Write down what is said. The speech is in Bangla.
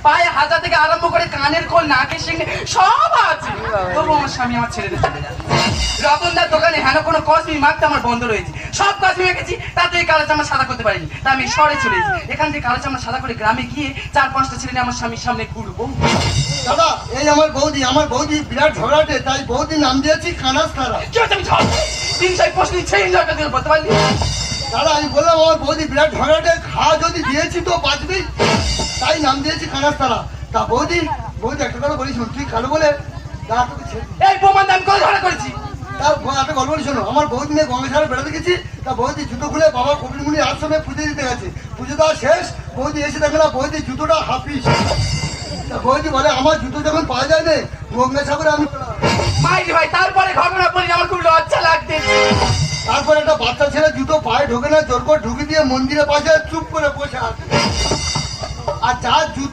পায়ে হাজা থেকে আরম্ভ করে কানের খোল নাকের সিংহে সব আছে। তবু আমার স্বামী আমার ছেড়ে চলে যায়। রতনদার দোকানে হেন কোনো কসমি মারতে আমার বন্ধ রয়েছে। সব কসমি মেখেছি, তাতে এই কালো চামড়া সাদা করতে পারিনি। তা আমি শহরে চলে এসেছি। এখান থেকে কালো চামড়া সাদা করে গ্রামে গিয়ে 4-5টা ছেলে নিয়ে আমার স্বামীর সামনে ঘুরবো। দাদা এই আমার বৌদি বিরাট ঝগড়াটে, তাই বৌদি নাম দিয়েছি কানাস তারা। কি হচ্ছে আমি ঝড় 300 প্রশ্ন ছেড়ে বলতে পারলি? দাদা আমি বললাম আমার বৌদি বিরাট ঝগড়াটে, খা যদি দিয়েছি তো বাঁচবি, তাই নাম দিয়েছি কানাস তারা। তা বৌদি একটা কথা বলিস, তুই কালো বলে দাদা তোকে ছেড়ে এই প্রমাণ আমি করে ঝগড়া করেছি। তা একটা গল্প বলি শোনো। আমার বৌদি নিয়ে গঙ্গাসাগরে বেড়াতে গেছি। তা বৌদি জুতো খুলে বাবা কপিলমুনি আশ্রমে পুজো দিতে গেছে। পুজো দেওয়া শেষ, বৌদি এসে দেখে না বৌদি জুতোটা হাফিস। তা বৌদি বলে আমার জুতো যখন পাওয়া যায় না গঙ্গাসাগরে আমি। মাইরি ভাই তারপরে ঘটনা বলি আমার খুব লজ্জা লাগতেছে। তারপর একটা বাচ্চা ছেলে জুতো পায়ে ঢোকে না, জোর করে ঢুকে দিয়ে মন্দিরের পাশে চুপ করে বসে আছে। আর যার জুতো